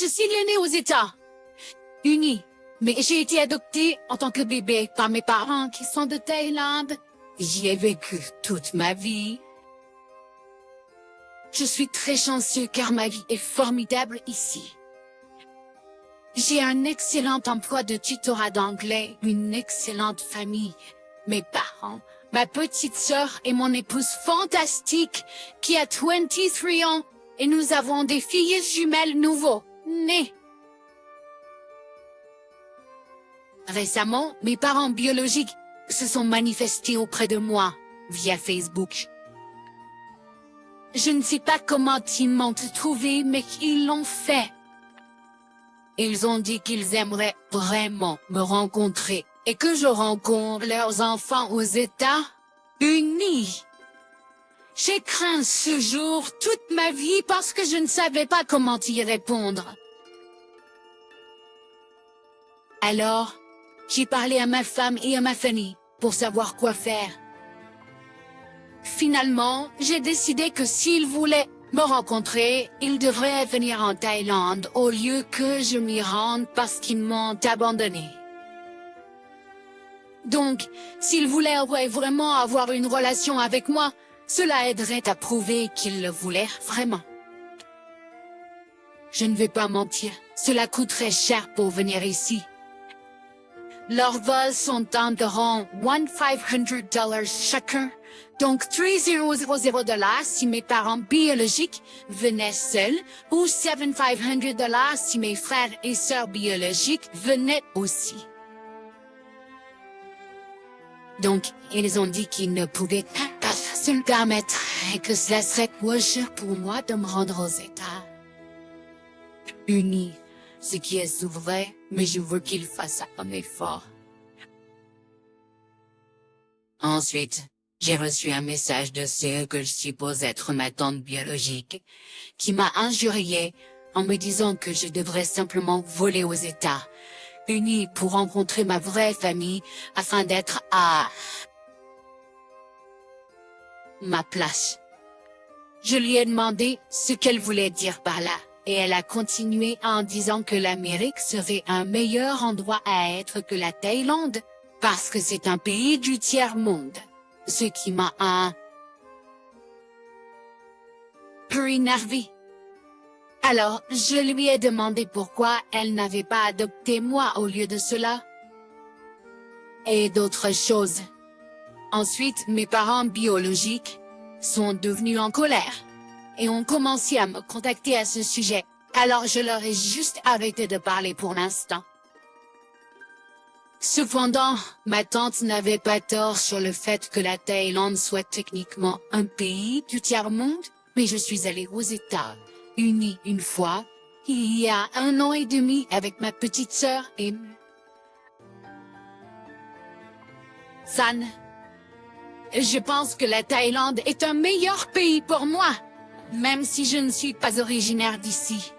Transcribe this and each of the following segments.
Je suis née aux États-Unis, mais j'ai été adoptée en tant que bébé par mes parents qui sont de Thaïlande. J'y ai vécu toute ma vie. Je suis très chanceux car ma vie est formidable ici. J'ai un excellent emploi de tutorat d'anglais, une excellente famille, mes parents, ma petite sœur et mon épouse fantastique qui a 23 ans et nous avons des filles jumelles nouveau-nées. Récemment, mes parents biologiques se sont manifestés auprès de moi via Facebook. Je ne sais pas comment ils m'ont trouvé, mais ils l'ont fait. Ils ont dit qu'ils aimeraient vraiment me rencontrer et que je rencontre leurs enfants aux États-Unis. J'ai craint ce jour toute ma vie parce que je ne savais pas comment y répondre. Alors, j'ai parlé à ma femme et à ma famille pour savoir quoi faire. Finalement, j'ai décidé que s'ils voulaient me rencontrer, ils devraient venir en Thaïlande au lieu que je m'y rende parce qu'ils m'ont abandonné. Donc, s'ils voulaient vraiment avoir une relation avec moi, cela aiderait à prouver qu'ils le voulaient vraiment. Je ne vais pas mentir, cela coûterait cher pour venir ici. Leurs vols sont d'environ $1,500 chacun, donc $3,000 si mes parents biologiques venaient seuls, ou $7,500 si mes frères et sœurs biologiques venaient aussi. Donc, ils ont dit qu'ils ne pouvaient pas se le permettre et que cela serait trop cher pour moi de me rendre aux États-Unis. Ce qui est vrai, mais je veux qu'il fasse un effort. Ensuite, j'ai reçu un message de ce que je suppose être ma tante biologique, qui m'a injurié en me disant que je devrais simplement voler aux États-Unis pour rencontrer ma vraie famille afin d'être à ma place. Je lui ai demandé ce qu'elle voulait dire par là. Et elle a continué en disant que l'Amérique serait un meilleur endroit à être que la Thaïlande, parce que c'est un pays du tiers-monde. Ce qui m'a un peu énervé. Alors, je lui ai demandé pourquoi elle n'avait pas adopté moi au lieu de cela. Et d'autres choses. Ensuite, mes parents biologiques sont devenus en colère et ont commencé à me contacter à ce sujet. Alors je leur ai juste arrêté de parler pour l'instant. Cependant, ma tante n'avait pas tort sur le fait que la Thaïlande soit techniquement un pays du tiers-monde, mais je suis allée aux États-Unis une fois, il y a 1 an et demi avec ma petite sœur et San. Je pense que la Thaïlande est un meilleur pays pour moi. Même si je ne suis pas originaire d'ici.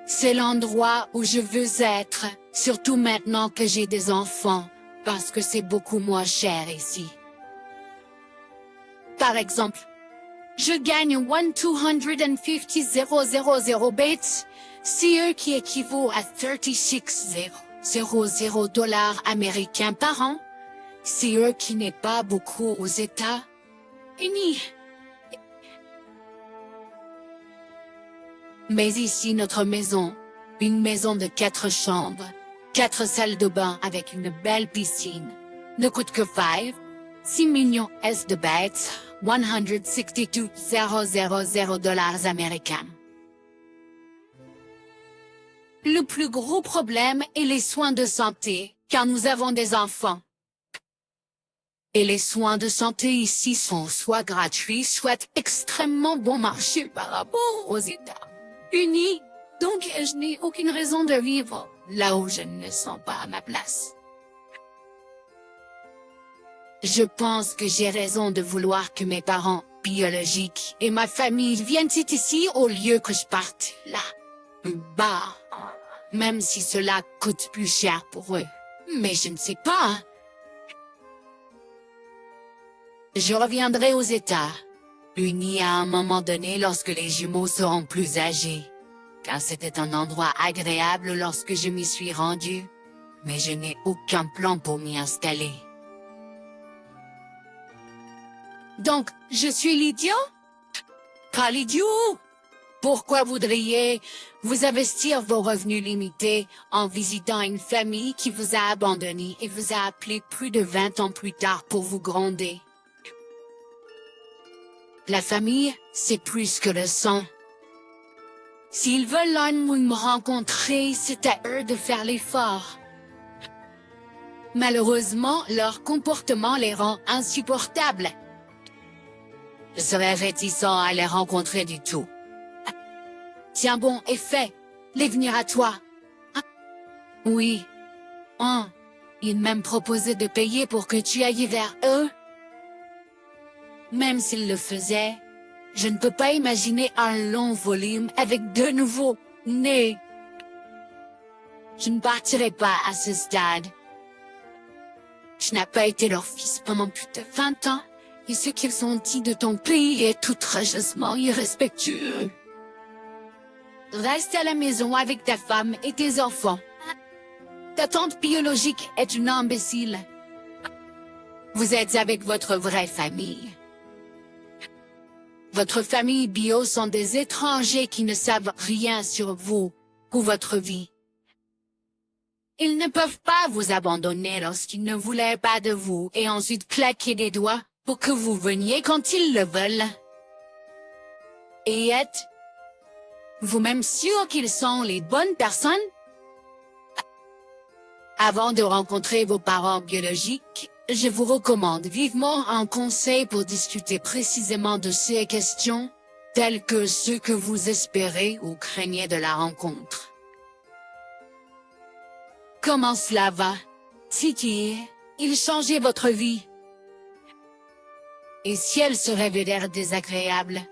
C'est l'endroit où je veux être, surtout maintenant que j'ai des enfants, parce que c'est beaucoup moins cher ici. Par exemple, je gagne 1,250,000 bits, ce qui équivaut à 36,000 dollars américains par an, ce qui n'est pas beaucoup aux États-Unis. Mais ici, notre maison, une maison de 4 chambres, 4 salles de bain avec une belle piscine, ne coûte que 6 millions de bits, 162,000 dollars américains. Le plus gros problème est les soins de santé, car nous avons des enfants. Et les soins de santé ici sont soit gratuits, soit extrêmement bon marché par rapport aux États-Unis. Donc je n'ai aucune raison de vivre là où je ne sens pas à ma place. Je pense que j'ai raison de vouloir que mes parents biologiques et ma famille viennent ici au lieu que je parte là. Bah, même si cela coûte plus cher pour eux. Mais je ne sais pas. Je reviendrai aux États-Unis à un moment donné lorsque les jumeaux seront plus âgés. car c'était un endroit agréable lorsque je m'y suis rendu, mais je n'ai aucun plan pour m'y installer. Donc, je suis l'idiot? Pas l'idiot! Pourquoi voudriez vous investir vos revenus limités en visitant une famille qui vous a abandonné et vous a appelé plus de 20 ans plus tard pour vous gronder? La famille, c'est plus que le sang. S'ils veulent me rencontrer, c'est à eux de faire l'effort. Malheureusement, leur comportement les rend insupportables. Je serais réticent à les rencontrer du tout. Tiens bon, et fait, les venir à toi. Oui. Ils m'ont proposé de payer pour que tu ailles vers eux. Même s'ils le faisaient, je ne peux pas imaginer un long volume avec de nouveaux nés. Je ne partirai pas à ce stade. Tu n'as pas été leur fils pendant plus de 20 ans, et ce qu'ils ont dit de ton pays est outrageusement irrespectueux. Reste à la maison avec ta femme et tes enfants. Ta tante biologique est une imbécile. Vous êtes avec votre vraie famille. Votre famille bio sont des étrangers qui ne savent rien sur vous ou votre vie. Ils ne peuvent pas vous abandonner lorsqu'ils ne voulaient pas de vous et ensuite claquer des doigts pour que vous veniez quand ils le veulent. Et êtes-vous même sûr qu'ils sont les bonnes personnes? Avant de rencontrer vos parents biologiques, je vous recommande vivement un conseil pour discuter précisément de ces questions, telles que ceux que vous espérez ou craignez de la rencontre. Comment cela va? Si il changeait votre vie? Et si elle se révélèrent désagréable?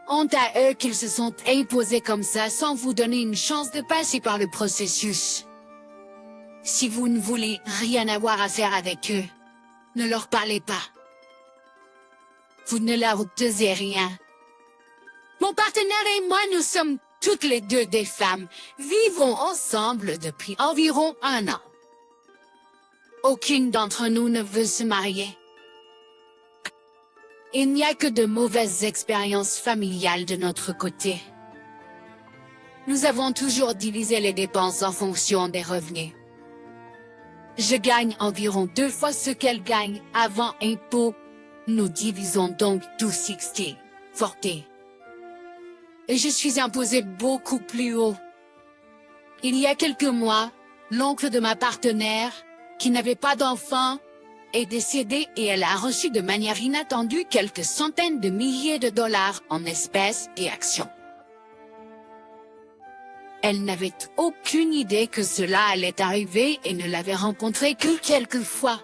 Honte à eux qu'ils se sont imposés comme ça sans vous donner une chance de passer par le processus. Si vous ne voulez rien avoir à faire avec eux, ne leur parlez pas. Vous ne leur devez rien. Mon partenaire et moi, nous sommes toutes les deux des femmes, vivons ensemble depuis environ 1 an. Aucune d'entre nous ne veut se marier. Il n'y a que de mauvaises expériences familiales de notre côté. Nous avons toujours divisé les dépenses en fonction des revenus. Je gagne environ 2 fois ce qu'elle gagne avant impôt. Nous divisons donc 260, forté. Et je suis imposé beaucoup plus haut. Il y a quelques mois, l'oncle de ma partenaire, qui n'avait pas d'enfant, est décédé et elle a reçu de manière inattendue quelques centaines de milliers de dollars en espèces et actions. Elle n'avait aucune idée que cela allait arriver et ne l'avait rencontré que quelques fois.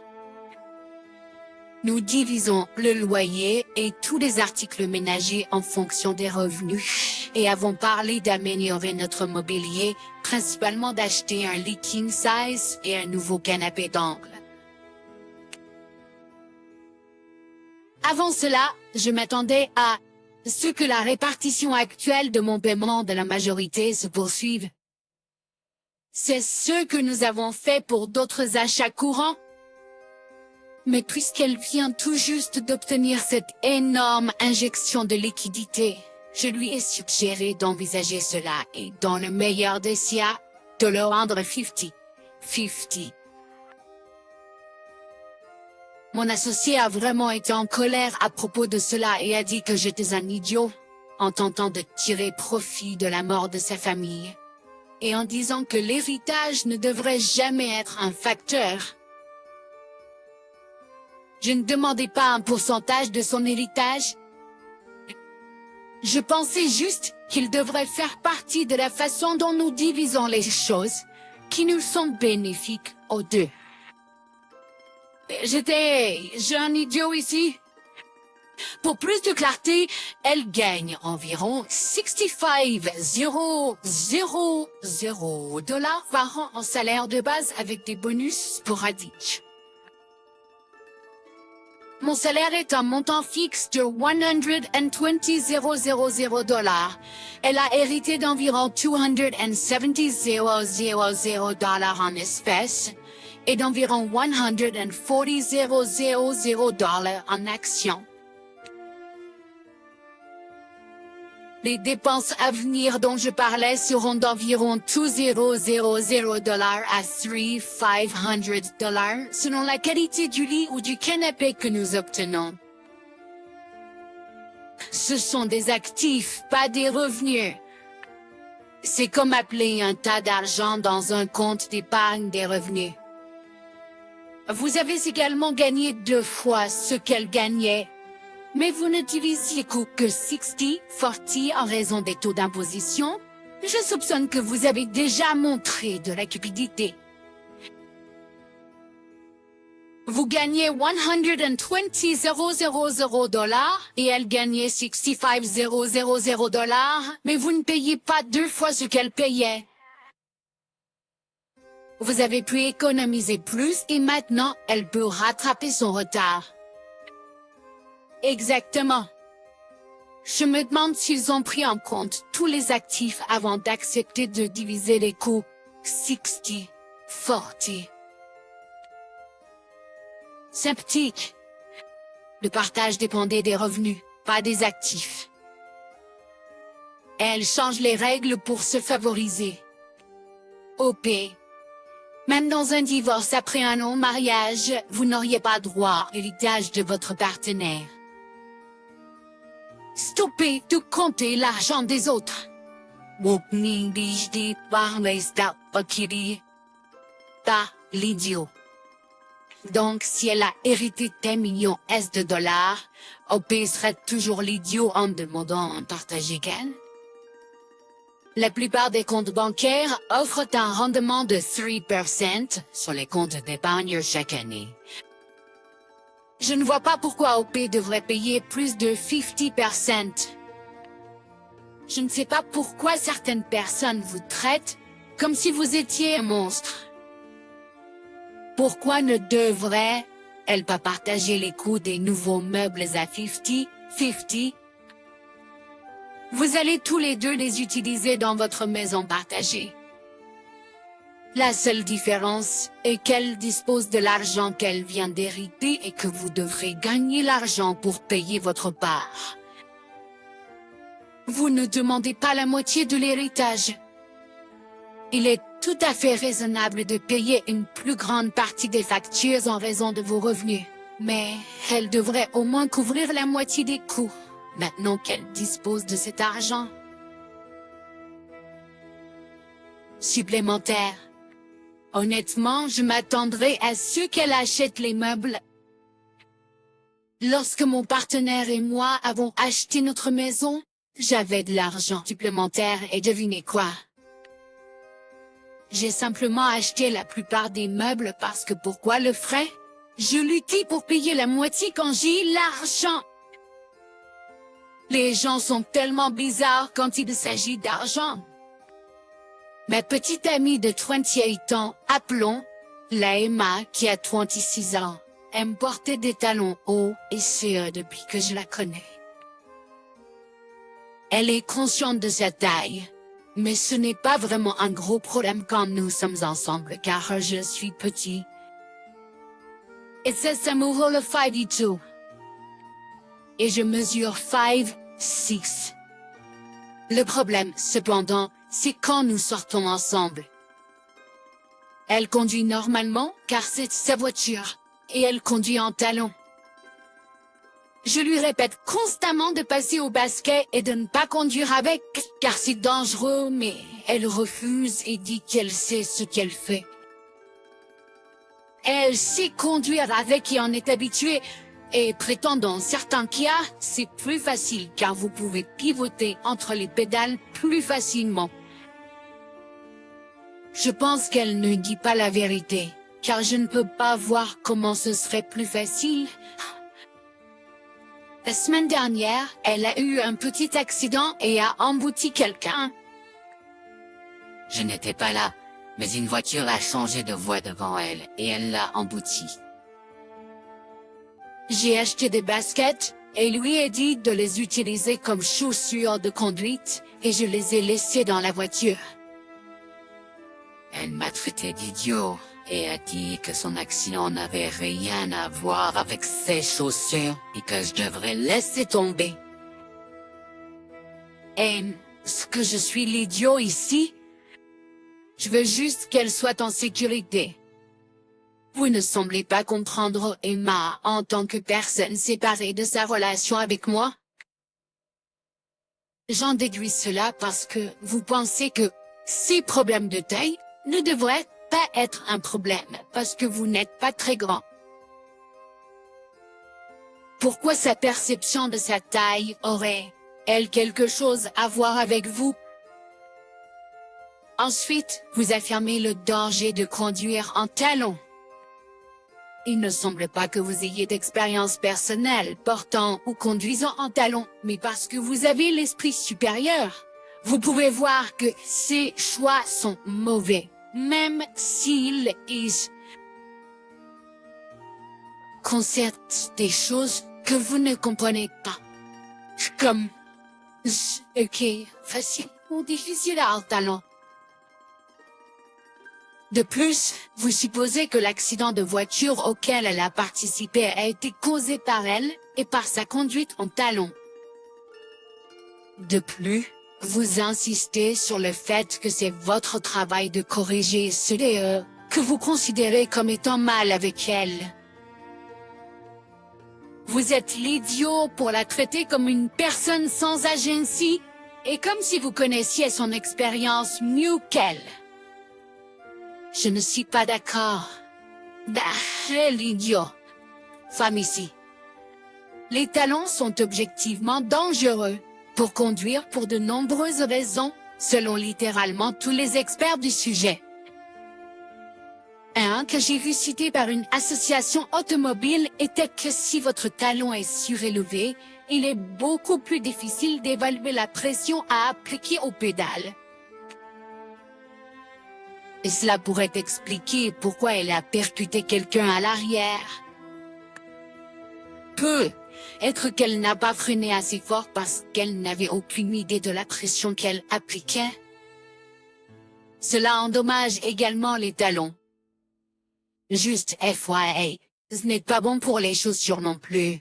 Nous divisons le loyer et tous les articles ménagers en fonction des revenus et avons parlé d'améliorer notre mobilier, principalement d'acheter un lit king size et un nouveau canapé d'angle. Avant cela, je m'attendais à ce que la répartition actuelle de mon paiement de la majorité se poursuive. C'est ce que nous avons fait pour d'autres achats courants. Mais puisqu'elle vient tout juste d'obtenir cette énorme injection de liquidité, je lui ai suggéré d'envisager cela et, dans le meilleur des cas, de le rendre 50-50. Mon associé a vraiment été en colère à propos de cela et a dit que j'étais un idiot, en tentant de tirer profit de la mort de sa famille, et en disant que l'héritage ne devrait jamais être un facteur. Je ne demandais pas un pourcentage de son héritage. Je pensais juste qu'il devrait faire partie de la façon dont nous divisons les choses, qui nous sont bénéfiques aux deux. J'ai un idiot ici. Pour plus de clarté, elle gagne environ 65,000 $ par an en salaire de base avec des bonus sporadiques. Mon salaire est un montant fixe de $120,000. Elle a hérité d'environ $270,000 en espèces et d'environ $140,000 en actions. Les dépenses à venir dont je parlais seront d'environ $2,000 à $3,500 selon la qualité du lit ou du canapé que nous obtenons. Ce sont des actifs, pas des revenus. C'est comme appeler un tas d'argent dans un compte d'épargne des revenus. Vous avez également gagné 2 fois ce qu'elle gagnait. Mais vous n'utilisiez que 60-40 en raison des taux d'imposition. Je soupçonne que vous avez déjà montré de la cupidité. Vous gagnez $120,000 et elle gagnait $65,000, mais vous ne payez pas 2 fois ce qu'elle payait. Vous avez pu économiser plus et maintenant elle peut rattraper son retard. Exactement. Je me demande s'ils ont pris en compte tous les actifs avant d'accepter de diviser les coûts 60-40. Sceptique. Le partage dépendait des revenus, pas des actifs. Elle change les règles pour se favoriser. OP. Même dans un divorce après un long mariage, vous n'auriez pas droit à l'héritage de votre partenaire. Stoppez de compter l'argent des autres. Pas l'idiot. Donc, si elle a hérité des millions de dollars, OP serait toujours l'idiot en demandant un partage égal. La plupart des comptes bancaires offrent un rendement de 3% sur les comptes d'épargne chaque année. Je ne vois pas pourquoi OP devrait payer plus de 50%. Je ne sais pas pourquoi certaines personnes vous traitent comme si vous étiez un monstre. Pourquoi ne devrait-elle pas partager les coûts des nouveaux meubles à 50-50? Vous allez tous les deux les utiliser dans votre maison partagée. La seule différence est qu'elle dispose de l'argent qu'elle vient d'hériter et que vous devrez gagner l'argent pour payer votre part. Vous ne demandez pas la moitié de l'héritage. Il est tout à fait raisonnable de payer une plus grande partie des factures en raison de vos revenus. Mais elle devrait au moins couvrir la moitié des coûts, maintenant qu'elle dispose de cet argent supplémentaire. Honnêtement, je m'attendrais à ce qu'elle achète les meubles. Lorsque mon partenaire et moi avons acheté notre maison, j'avais de l'argent supplémentaire et devinez quoi? J'ai simplement acheté la plupart des meubles parce que pourquoi le ferais? Je luttais pour payer la moitié quand j'ai l'argent. Les gens sont tellement bizarres quand il s'agit d'argent. Ma petite amie de 28 ans, appelons la Emma, qui a 26 ans, aime porter des talons hauts et serrés depuis que je la connais. Elle est consciente de sa taille, mais ce n'est pas vraiment un gros problème quand nous sommes ensemble car je suis petit. Et c'est Samuel le 5'2". Et je mesure 5'6". Le problème, cependant, c'est quand nous sortons ensemble. Elle conduit normalement, car c'est sa voiture, et elle conduit en talons. Je lui répète constamment de passer au basket et de ne pas conduire avec, car c'est dangereux, mais elle refuse et dit qu'elle sait ce qu'elle fait. Elle sait conduire avec et en est habituée, et prétend dans certains cas, c'est plus facile car vous pouvez pivoter entre les pédales plus facilement. Je pense qu'elle ne dit pas la vérité, car je ne peux pas voir comment ce serait plus facile. La semaine dernière, elle a eu un petit accident et a embouti quelqu'un. Je n'étais pas là, mais une voiture a changé de voie devant elle et elle l'a embouti. J'ai acheté des baskets et lui ai dit de les utiliser comme chaussures de conduite et je les ai laissées dans la voiture. Elle m'a traité d'idiot et a dit que son accident n'avait rien à voir avec ses chaussures et que je devrais laisser tomber. Et est-ce que je suis l'idiot ici? Je veux juste qu'elle soit en sécurité. Vous ne semblez pas comprendre Emma en tant que personne séparée de sa relation avec moi. J'en déduis cela parce que vous pensez que ces problèmes de taille ne devraient pas être un problème parce que vous n'êtes pas très grand. Pourquoi sa perception de sa taille aurait-elle quelque chose à voir avec vous? Ensuite, vous affirmez le danger de conduire en talons. Il ne semble pas que vous ayez d'expérience personnelle portant ou conduisant en talons, mais parce que vous avez l'esprit supérieur. Vous pouvez voir que ces choix sont mauvais, même s'ils concernent des choses que vous ne comprenez pas. Comme, ok, facile ou difficile en talons. De plus, vous supposez que l'accident de voiture auquel elle a participé a été causé par elle et par sa conduite en talons. De plus, vous insistez sur le fait que c'est votre travail de corriger ce que vous considérez comme étant mal avec elle. Vous êtes l'idiot pour la traiter comme une personne sans agency et comme si vous connaissiez son expérience mieux qu'elle. Je ne suis pas d'accord. L'idiot. Femme ici. Les talons sont objectivement dangereux pour conduire pour de nombreuses raisons, selon littéralement tous les experts du sujet. Un que j'ai vu cité par une association automobile était que si votre talon est surélevé, il est beaucoup plus difficile d'évaluer la pression à appliquer aux pédales. Et cela pourrait expliquer pourquoi elle a percuté quelqu'un à l'arrière. Peut être qu'elle n'a pas freiné assez fort parce qu'elle n'avait aucune idée de la pression qu'elle appliquait. Cela endommage également les talons. Juste FYI, ce n'est pas bon pour les chaussures non plus.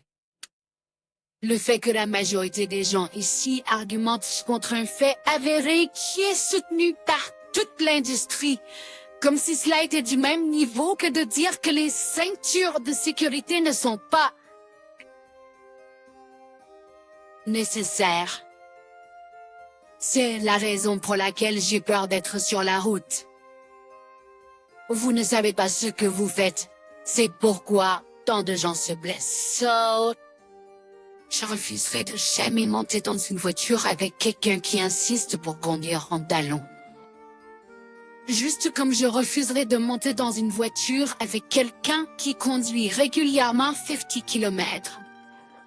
Le fait que la majorité des gens ici argumentent contre un fait avéré qui est soutenu par toute l'industrie, comme si cela était du même niveau que de dire que les ceintures de sécurité ne sont pas nécessaires. C'est la raison pour laquelle j'ai peur d'être sur la route. Vous ne savez pas ce que vous faites. C'est pourquoi tant de gens se blessent. Je refuserai de jamais monter dans une voiture avec quelqu'un qui insiste pour conduire en talons. Juste comme je refuserai de monter dans une voiture avec quelqu'un qui conduit régulièrement 50 km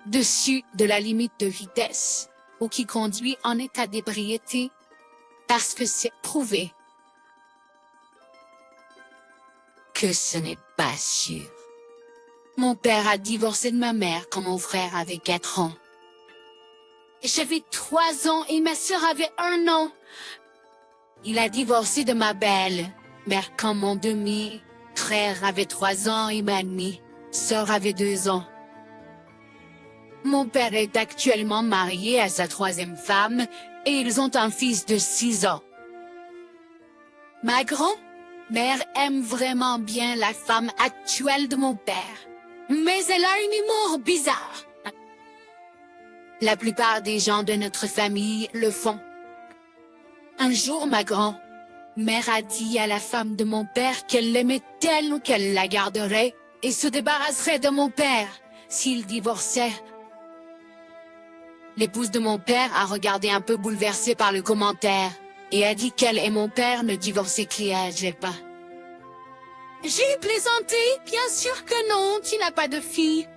dessus de la limite de vitesse ou qui conduit en état d'ébriété parce que c'est prouvé que ce n'est pas sûr. Mon père a divorcé de ma mère quand mon frère avait 4 ans. J'avais 3 ans et ma sœur avait 1 an. Il a divorcé de ma belle-mère quand mon demi-frère avait 3 ans et ma demi-sœur avait 2 ans. Mon père est actuellement marié à sa 3e femme et ils ont un fils de 6 ans. Ma grand-mère aime vraiment bien la femme actuelle de mon père, mais elle a un humour bizarre. La plupart des gens de notre famille le font. Un jour, ma grand-mère a dit à la femme de mon père qu'elle l'aimait tellement qu'elle la garderait et se débarrasserait de mon père s'il divorçait. L'épouse de mon père a regardé un peu bouleversée par le commentaire et a dit qu'elle et mon père ne divorçaient pas. J'ai plaisanté, bien sûr que non, tu n'as pas de fille.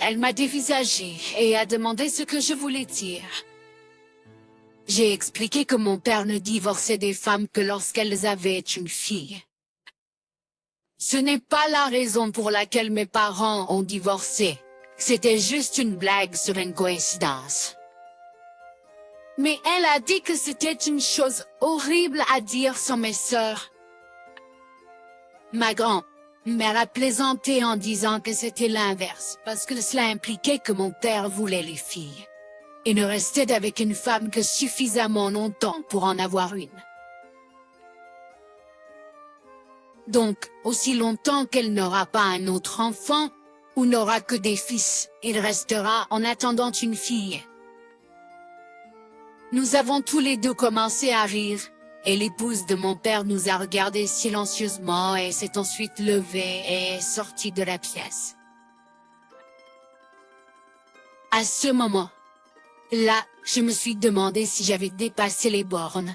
Elle m'a dévisagé et a demandé ce que je voulais dire. J'ai expliqué que mon père ne divorçait des femmes que lorsqu'elles avaient une fille. Ce n'est pas la raison pour laquelle mes parents ont divorcé. C'était juste une blague sur une coïncidence. Mais elle a dit que c'était une chose horrible à dire sur mes sœurs. Ma grand-mère a plaisanté en disant que c'était l'inverse, parce que cela impliquait que mon père voulait les filles. Et ne restait avec une femme que suffisamment longtemps pour en avoir une. Donc, aussi longtemps qu'elle n'aura pas un autre enfant, ou n'aura que des fils, il restera en attendant une fille. Nous avons tous les deux commencé à rire, et l'épouse de mon père nous a regardés silencieusement et s'est ensuite levée et est sortie de la pièce. À ce moment-là, je me suis demandé si j'avais dépassé les bornes.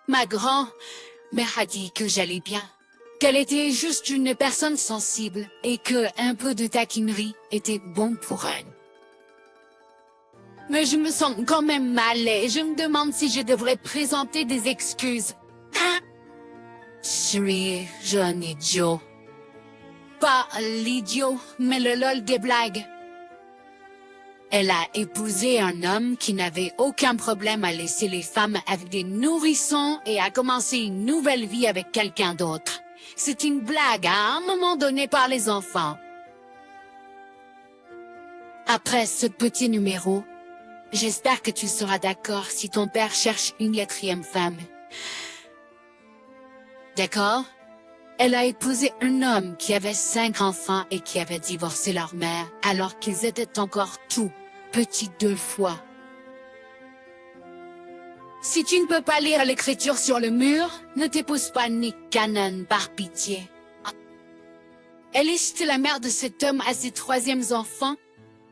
Ma grand-mère a dit que j'allais bien, qu'elle était juste une personne sensible et que un peu de taquinerie était bon pour elle. Mais je me sens quand même mal et je me demande si je devrais présenter des excuses. Je suis jeune idiot. Pas l'idiot, mais le lol des blagues. Elle a épousé un homme qui n'avait aucun problème à laisser les femmes avec des nourrissons et a commencé une nouvelle vie avec quelqu'un d'autre. C'est une blague à un moment donné par les enfants. Après ce petit numéro, j'espère que tu seras d'accord si ton père cherche une 4e femme. D'accord? Elle a épousé un homme qui avait 5 enfants et qui avait divorcé leur mère alors qu'ils étaient encore tout petits 2 fois. Si tu ne peux pas lire l'écriture sur le mur, ne t'épouse pas Nick Cannon par pitié. Elle est la mère de cet homme à ses 3e enfants.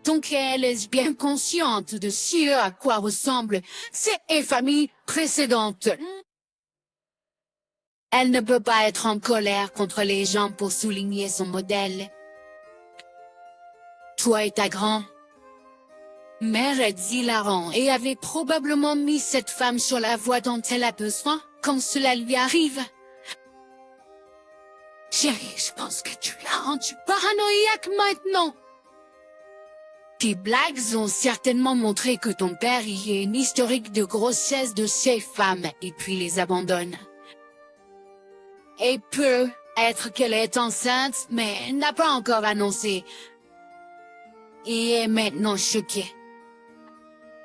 Donc elle est bien consciente de ce à quoi ressemblent ses familles précédentes. Elle ne peut pas être en colère contre les gens pour souligner son modèle. Toi et ta grand-mère êtes hilarants et avez probablement mis cette femme sur la voie dont elle a besoin quand cela lui arrive. Chérie, je pense que tu l'as rendu paranoïaque maintenant. Tes blagues ont certainement montré que ton père y a une historique de grossesse de ces femmes et puis les abandonne. Et peut être qu'elle est enceinte, mais n'a pas encore annoncé. Et est maintenant choquée.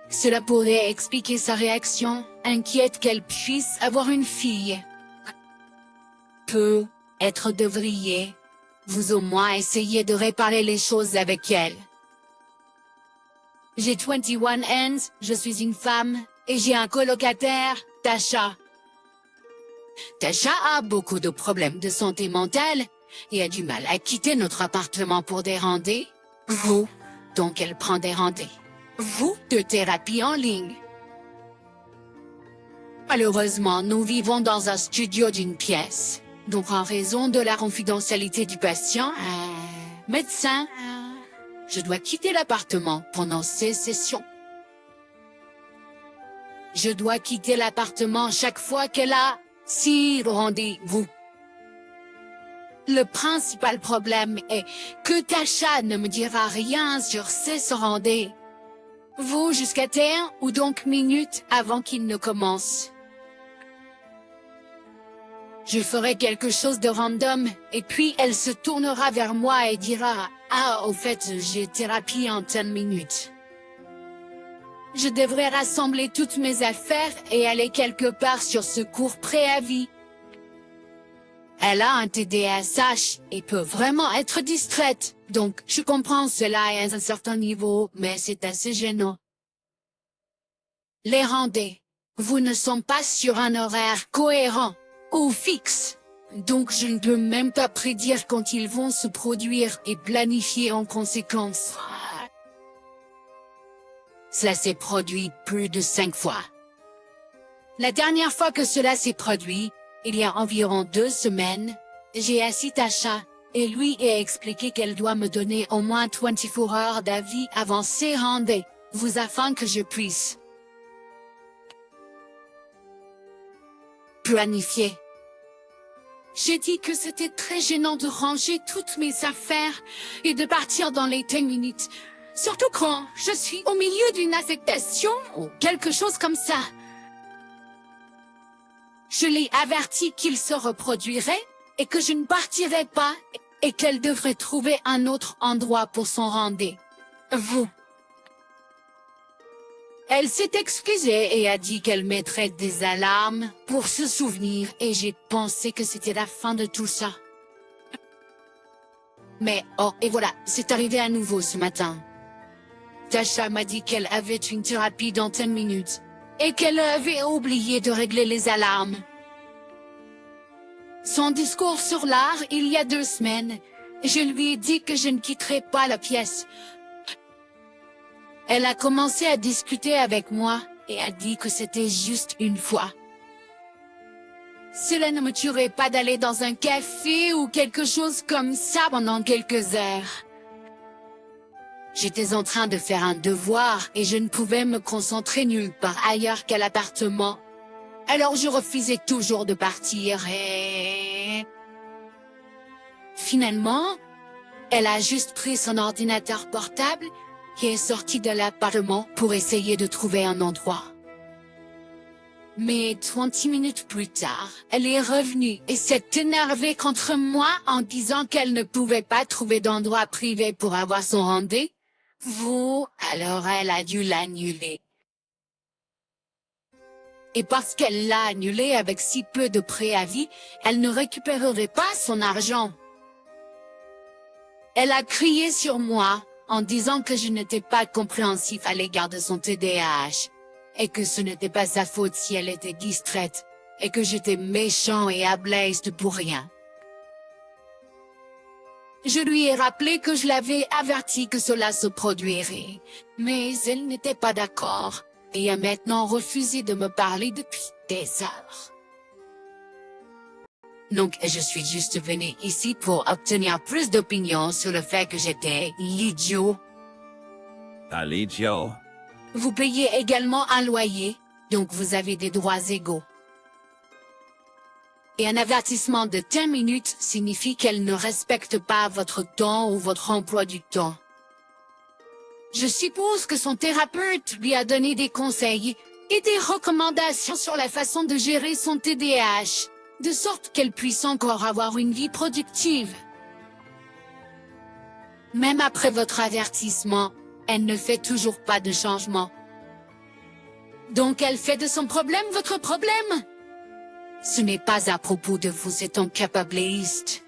Cela pourrait expliquer sa réaction, inquiète qu'elle puisse avoir une fille. Peut-être devriez-vous au moins essayer de réparer les choses avec elle. J'ai 21 ans, je suis une femme, et j'ai un colocataire, Tasha. Tasha a beaucoup de problèmes de santé mentale, et a du mal à quitter notre appartement pour des rendez-vous. Donc elle prend des rendez-vous de thérapie en ligne. Malheureusement, nous vivons dans un studio d'une pièce. Donc en raison de la confidentialité du patient, médecin, je dois quitter l'appartement pendant ces sessions. Je dois quitter l'appartement chaque fois qu'elle a 6 rendez-vous. Le principal problème est que Tasha ne me dira rien sur ces rendez-vous jusqu'à 1 ou donc minutes avant qu'il ne commence. Je ferai quelque chose de random, et puis elle se tournera vers moi et dira « Ah, au fait, j'ai thérapie en 10 minutes. » Je devrais rassembler toutes mes affaires et aller quelque part sur ce court préavis. Elle a un TDAH et peut vraiment être distraite, donc je comprends cela à un certain niveau, mais c'est assez gênant. Les rendez-vous ne sont pas sur un horaire cohérent ou fixe, donc je ne peux même pas prédire quand ils vont se produire et planifier en conséquence. Cela s'est produit plus de 5 fois. La dernière fois que cela s'est produit, il y a environ 2 semaines, j'ai assis Tasha et lui ai expliqué qu'elle doit me donner au moins 24 heures d'avis avant ces rendez-vous afin que je puisse planifier. J'ai dit que c'était très gênant de ranger toutes mes affaires et de partir dans les 10 minutes. Surtout quand je suis au milieu d'une affectation ou quelque chose comme ça. Je l'ai averti qu'il se reproduirait et que je ne partirais pas et qu'elle devrait trouver un autre endroit pour son rendez-vous. Elle s'est excusée et a dit qu'elle mettrait des alarmes pour se souvenir et j'ai pensé que c'était la fin de tout ça. Mais oh, et voilà, c'est arrivé à nouveau ce matin. Tasha m'a dit qu'elle avait une thérapie dans 10 minutes et qu'elle avait oublié de régler les alarmes. Son discours sur l'art il y a 2 semaines, je lui ai dit que je ne quitterais pas la pièce. Elle a commencé à discuter avec moi et a dit que c'était juste une fois. Cela ne me tuerait pas d'aller dans un café ou quelque chose comme ça pendant quelques heures. J'étais en train de faire un devoir et je ne pouvais me concentrer nulle part ailleurs qu'à l'appartement. Alors je refusais toujours de partir et... Finalement, elle a juste pris son ordinateur portable et est sortie de l'appartement pour essayer de trouver un endroit. Mais 20 minutes plus tard, elle est revenue et s'est énervée contre moi en disant qu'elle ne pouvait pas trouver d'endroit privé pour avoir son rendez-vous, alors elle a dû l'annuler. Et parce qu'elle l'a annulé avec si peu de préavis, elle ne récupérerait pas son argent. Elle a crié sur moi en disant que je n'étais pas compréhensif à l'égard de son TDAH, et que ce n'était pas sa faute si elle était distraite, et que j'étais méchant et ablaiste pour rien. Je lui ai rappelé que je l'avais averti que cela se produirait, mais elle n'était pas d'accord, et a maintenant refusé de me parler depuis des heures. Donc je suis juste venue ici pour obtenir plus d'opinions sur le fait que j'étais l'idiot. L'idiot. Vous payez également un loyer, donc vous avez des droits égaux. Et un avertissement de 10 minutes signifie qu'elle ne respecte pas votre temps ou votre emploi du temps. Je suppose que son thérapeute lui a donné des conseils et des recommandations sur la façon de gérer son TDAH, de sorte qu'elle puisse encore avoir une vie productive. Même après votre avertissement, elle ne fait toujours pas de changement. Donc elle fait de son problème votre problème? Ce n'est pas à propos de vous étant capabléiste.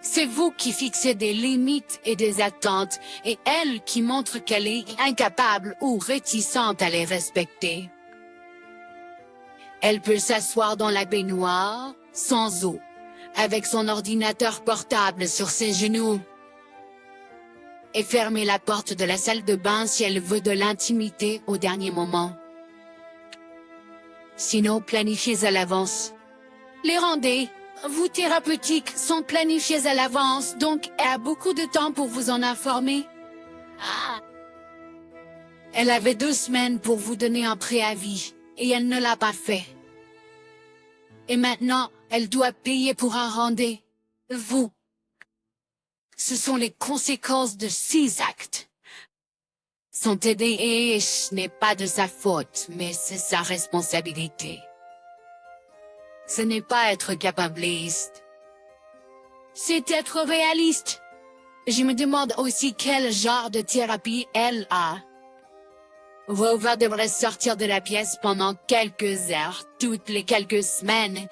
C'est vous qui fixez des limites et des attentes, et elle qui montre qu'elle est incapable ou réticente à les respecter. Elle peut s'asseoir dans la baignoire, sans eau, avec son ordinateur portable sur ses genoux, et fermer la porte de la salle de bain si elle veut de l'intimité au dernier moment. Sinon, planifiez à l'avance. Les rendez-vous thérapeutiques sont planifiés à l'avance, donc elle a beaucoup de temps pour vous en informer. Elle avait 2 semaines pour vous donner un préavis, et elle ne l'a pas fait. Et maintenant, elle doit payer pour un rendez-vous. Ce sont les conséquences de 6 actes. Son TDAH n'est pas de sa faute, mais c'est sa responsabilité. Ce n'est pas être capabléiste. C'est être réaliste. Je me demande aussi quel genre de thérapie elle a. Rova devrait sortir de la pièce pendant quelques heures, toutes les quelques semaines.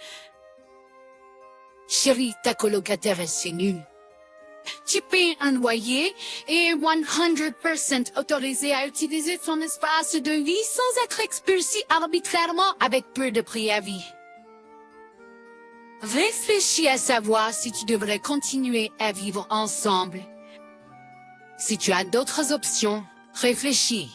Chérie, ta colocataire est nulle. Tu payes un loyer et 100% autorisé à utiliser son espace de vie sans être expulsé arbitrairement avec peu de préavis. Réfléchis à savoir si tu devrais continuer à vivre ensemble. Si tu as d'autres options, réfléchis.